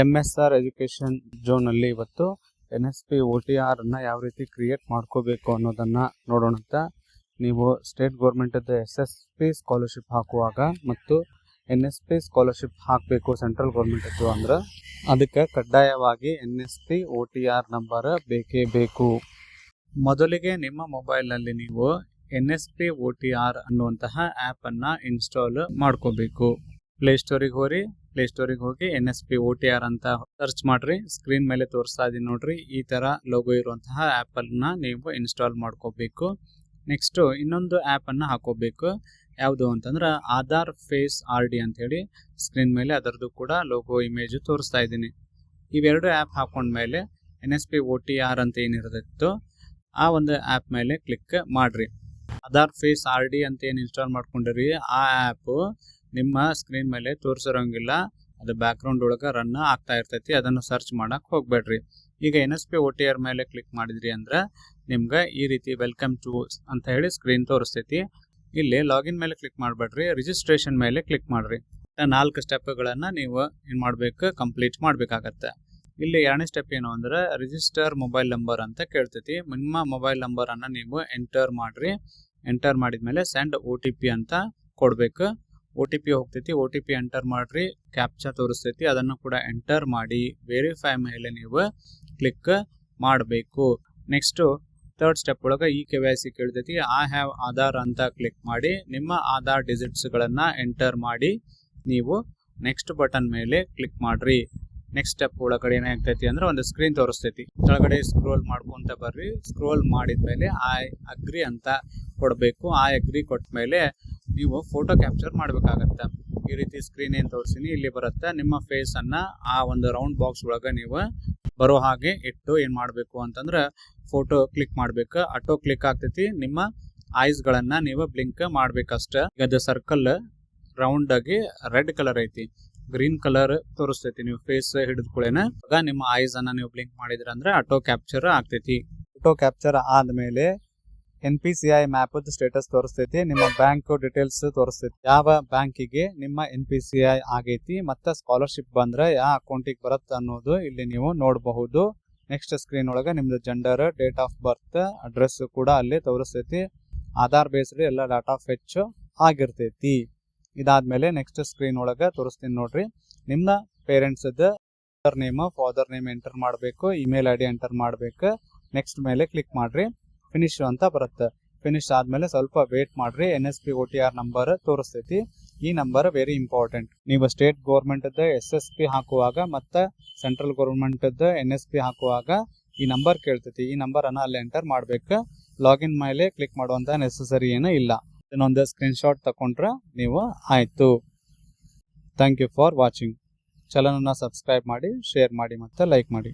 MSR education zone ಅಲ್ಲಿ ಇವತ್ತು NSP OTR ಅನ್ನ ಯಾವ ರೀತಿ ಕ್ರಿಯೇಟ್ ಮಾಡ್ಕೋಬೇಕು ಅನ್ನೋದನ್ನ ನೋಡೋಣ ಅಂತ. ನೀವು ಸ್ಟೇಟ್ ಗೌರ್ಮೆಂಟ್ SSP ಸ್ಕಾಲರ್ಶಿಪ್ ಹಾಕುವಾಗ ಮತ್ತು NSP ಸ್ಕಾಲರ್ಶಿಪ್ ಹಾಕಬೇಕು ಸೆಂಟ್ರಲ್ ಗೌರ್ಮೆಂಟ್ ಅಂದ್ರೆ ಅದಕ್ಕೆ ಕಡ್ಡಾಯವಾಗಿ NSP OTR ನಂಬರ್ ಬೇಕೇ ಬೇಕು. ಮೊದಲಿಗೆ ನಿಮ್ಮ ಮೊಬೈಲ್ ನಲ್ಲಿ ನೀವು NSP OTR ಅನ್ನುವಂತಹ ಆಪ್ ಅನ್ನ ಇನ್ಸ್ಟಾಲ್ ಮಾಡ್ಕೋಬೇಕು. ಪ್ಲೇಸ್ಟೋರಿಗೆ ಹೋಗಿ NSP OTR ಅಂತ ಸರ್ಚ್ ಮಾಡ್ರಿ. ಸ್ಕ್ರೀನ್ ಮೇಲೆ ತೋರಿಸ್ತಾ ಇದೀನಿ ನೋಡ್ರಿ, ಈ ತರ ಲೋಗೋ ಇರುವಂತಹ ಆಪ್ ಅನ್ನ ನೀವು ಇನ್ಸ್ಟಾಲ್ ಮಾಡ್ಕೋಬೇಕು. ನೆಕ್ಸ್ಟ್ ಇನ್ನೊಂದು ಆಪ್ ಅನ್ನ ಹಾಕೋಬೇಕು. ಯಾವುದು ಅಂತಂದ್ರೆ ಆಧಾರ್ ಫೇಸ್ RD ಅಂತ ಹೇಳಿ ಸ್ಕ್ರೀನ್ ಮೇಲೆ ಅದರದ್ದು ಕೂಡ ಲೋಗೋ ಇಮೇಜ್ ತೋರಿಸ್ತಾ ಇದ್ದೀನಿ. ಇವೆರಡು ಆಪ್ ಹಾಕೊಂಡ್ಮೇಲೆ NSP OTR ಅಂತ ಏನಿರುತ್ತೋ ಆ ಒಂದು ಆಪ್ ಮೇಲೆ ಕ್ಲಿಕ್ ಮಾಡ್ರಿ. ಆಧಾರ್ ಫೇಸ್ RD ಅಂತ ಏನು ಇನ್ಸ್ಟಾಲ್ ಮಾಡ್ಕೊಂಡಿರಿ ಆ ಆ್ಯಪ್ ನಿಮ್ಮ ಸ್ಕ್ರೀನ್ ಮೇಲೆ ತೋರಿಸಿರೋಂಗಿಲ್ಲ, ಅದು ಬ್ಯಾಕ್ ಗ್ರೌಂಡ್ ಒಳಗೆ ರನ್ ಆಗ್ತಾ ಇರ್ತೈತಿ. ಅದನ್ನು ಸರ್ಚ್ ಮಾಡಕ್ ಹೋಗ್ಬೇಡ್ರಿ. ಈಗ NSP OTR ಮೇಲೆ ಕ್ಲಿಕ್ ಮಾಡಿದ್ರಿ ಅಂದ್ರೆ ನಿಮ್ಗೆ ಈ ರೀತಿ ವೆಲ್ಕಮ್ ಟು ಅಂತ ಹೇಳಿ ಸ್ಕ್ರೀನ್ ತೋರಿಸ್ತೈತಿ. ಇಲ್ಲಿ ಲಾಗಿನ್ ಮೇಲೆ ಕ್ಲಿಕ್ ಮಾಡಬೇಡ್ರಿ, ರಿಜಿಸ್ಟ್ರೇಷನ್ ಮೇಲೆ ಕ್ಲಿಕ್ ಮಾಡ್ರಿ. 4 ಸ್ಟೆಪ್ಗಳನ್ನ ನೀವು ಏನ್ ಮಾಡ್ಬೇಕು, ಕಂಪ್ಲೀಟ್ ಮಾಡ್ಬೇಕಾಗತ್ತೆ. ಇಲ್ಲಿ 2ನೇ ಸ್ಟೆಪ್ ಏನು ಅಂದ್ರೆ ರಿಜಿಸ್ಟರ್ ಮೊಬೈಲ್ ನಂಬರ್ ಅಂತ ಕೇಳ್ತೈತಿ. ನಿಮ್ಮ ಮೊಬೈಲ್ ನಂಬರ್ ಅನ್ನ ನೀವು ಎಂಟರ್ ಮಾಡ್ರಿ. ಎಂಟರ್ ಮಾಡಿದ್ಮೇಲೆ ಸೆಂಡ್ OTP ಅಂತ ಕೊಡ್ಬೇಕು. OTP ಹೋಗ್ತೈತಿ, OTP ಎಂಟರ್ ಮಾಡ್ರಿ. ಕ್ಯಾಪ್ಚಾ ತೋರಿಸ್ತೈತಿ, ಅದನ್ನು ಕೂಡ ಎಂಟರ್ ಮಾಡಿ ವೆರಿಫೈ ಮೇಲೆ ನೀವು ಕ್ಲಿಕ್ ಮಾಡಬೇಕು. ನೆಕ್ಸ್ಟ್ 3rd ಸ್ಟೆಪ್ ಒಳಗೆ KYC ಕೇಳ್ತೈತಿ. ಐ ಹ್ಯಾವ್ ಆಧಾರ್ ಅಂತ ಕ್ಲಿಕ್ ಮಾಡಿ ನಿಮ್ಮ ಆಧಾರ್ ಡಿಜಿಟ್ಸ್ ಗಳನ್ನ ಎಂಟರ್ ಮಾಡಿ ನೀವು ನೆಕ್ಸ್ಟ್ ಬಟನ್ ಮೇಲೆ ಕ್ಲಿಕ್ ಮಾಡ್ರಿ. ನೆಕ್ಸ್ಟ್ ಸ್ಟೆಪ್ ಒಳಗಡೆ ಏನಾಗ್ತೈತಿ ಅಂದ್ರೆ ಒಂದು ಸ್ಕ್ರೀನ್ ತೋರಿಸ್ತೈತಿ. ಕೆಳಗಡೆ ಸ್ಕ್ರೋಲ್ ಮಾಡ್ಕೊಂತ ಬರ್ರಿ. ಸ್ಕ್ರೋಲ್ ಮಾಡಿದ್ಮೇಲೆ ಐ ಅಗ್ರಿ ಅಂತ ಕೊಡಬೇಕು. ಐ ಅಗ್ರಿ ಕೊಟ್ಟ ಮೇಲೆ ನೀವು ಫೋಟೋ ಕ್ಯಾಪ್ಚರ್ ಮಾಡ್ಬೇಕಾಗತ್ತೆ. ಈ ರೀತಿ ಸ್ಕ್ರೀನ್ ಏನ್ ತೋರಿಸಿನಿ ಇಲ್ಲಿ ಬರುತ್ತೆ. ನಿಮ್ಮ ಫೇಸ್ ಅನ್ನ ಆ ಒಂದು ರೌಂಡ್ ಬಾಕ್ಸ್ ಒಳಗ ನೀವು ಬರೋ ಹಾಗೆ ಇಟ್ಟು ಏನ್ ಮಾಡ್ಬೇಕು ಅಂತಂದ್ರೆ ಫೋಟೋ ಕ್ಲಿಕ್ ಮಾಡ್ಬೇಕು. ಆಟೋ ಕ್ಲಿಕ್ ಆಗ್ತೈತಿ. ನಿಮ್ಮ ಐಸ್ ಗಳನ್ನ ನೀವು ಬ್ಲಿಂಕ್ ಮಾಡ್ಬೇಕಷ್ಟ. ಈಗ ಸರ್ಕಲ್ ರೌಂಡ್ ಆಗಿ ರೆಡ್ ಕಲರ್ ಐತಿ, ಗ್ರೀನ್ ಕಲರ್ ತೋರಿಸ್ತೈತಿ. ನೀವು ಫೇಸ್ ಹಿಡಿದ್ಕೊಳ್ಳೇನ ನಿಮ್ಮ ಐಸ್ ಅನ್ನ ನೀವು ಬ್ಲಿಂಕ್ ಮಾಡಿದ್ರ ಅಂದ್ರೆ ಆಟೋ ಕ್ಯಾಪ್ಚರ್ ಆಗ್ತೈತಿ. ಆಟೋ ಕ್ಯಾಪ್ಚರ್ ಆದ್ಮೇಲೆ NPCI ಮ್ಯಾಪ್ ಸ್ಟೇಟಸ್ ತೋರಿಸ್ತೈತಿ. ನಿಮ್ಮ ಬ್ಯಾಂಕ್ ಡೀಟೇಲ್ಸ್ ತೋರಿಸ್ತೈತಿ. ಯಾವ ಬ್ಯಾಂಕಿಗೆ ನಿಮ್ಮ NPCI ಆಗೈತಿ ಮತ್ತೆ ಸ್ಕಾಲರ್ಶಿಪ್ ಬಂದ್ರೆ ಯಾವ ಅಕೌಂಟಿಗೆ ಬರುತ್ತೆ ಅನ್ನೋದು ಇಲ್ಲಿ ನೀವು ನೋಡಬಹುದು. ನೆಕ್ಸ್ಟ್ ಸ್ಕ್ರೀನ್ ಒಳಗೆ ನಿಮ್ದು gender, date of birth, address ಕೂಡ ಅಲ್ಲಿ ತೋರಿಸ್ತೈತಿ. ಆಧಾರ್ ಬೇಸ್ಡ್ ಎಲ್ಲ ಡಾಟಾ ಫೆಚ್ ಆಗಿರ್ತೈತಿ. ಇದಾದ್ಮೇಲೆ ನೆಕ್ಸ್ಟ್ ಸ್ಕ್ರೀನ್ ಒಳಗೆ ತೋರಿಸ್ತೀನಿ ನೋಡ್ರಿ. ನಿಮ್ಮ parents mother name, father name enter ಮಾಡಬೇಕು. ಇಮೇಲ್ ID ಎಂಟರ್ ಮಾಡಬೇಕು. ನೆಕ್ಸ್ಟ್ ಮೇಲೆ ಕ್ಲಿಕ್ ಮಾಡ್ರಿ. ಫಿನಿಶ್ ಅಂತ ಬರುತ್ತೆ. ಫಿನಿಶ್ ಆದ್ಮೇಲೆ ಸ್ವಲ್ಪ ವೇಟ್ ಮಾಡ್ರಿ. NSP OTR ನಂಬರ್ ತೋರಿಸ್ತೈತಿ. ಈ ನಂಬರ್ ವೆರಿ ಇಂಪಾರ್ಟೆಂಟ್. ನೀವು ಸ್ಟೇಟ್ ಗೌರ್ಮೆಂಟ್ SSP ಹಾಕುವಾಗ ಮತ್ತೆ ಸೆಂಟ್ರಲ್ ಗೌರ್ಮೆಂಟ್ NSP ಹಾಕುವಾಗ ಈ ನಂಬರ್ ಕೇಳ್ತೈತಿ. ಈ ನಂಬರ್ ಅನ್ನ ಅಲ್ಲಿ ಎಂಟರ್ ಮಾಡ್ಬೇಕು. ಲಾಗಿನ್ ಮೇಲೆ ಕ್ಲಿಕ್ ಮಾಡುವಂತ ನೆಸೆಸರಿ ಏನು ಇಲ್ಲ. ಇನ್ನೊಂದು ಸ್ಕ್ರೀನ್ ಶಾಟ್ ತಕೊಂಡ್ರೆ ನೀವು ಆಯ್ತು. Thank you for watching. Channel ಅನ್ನ ಸಬ್ಸ್ಕ್ರೈಬ್ ಮಾಡಿ, ಶೇರ್ ಮಾಡಿ ಮತ್ತೆ ಲೈಕ್ ಮಾಡಿ.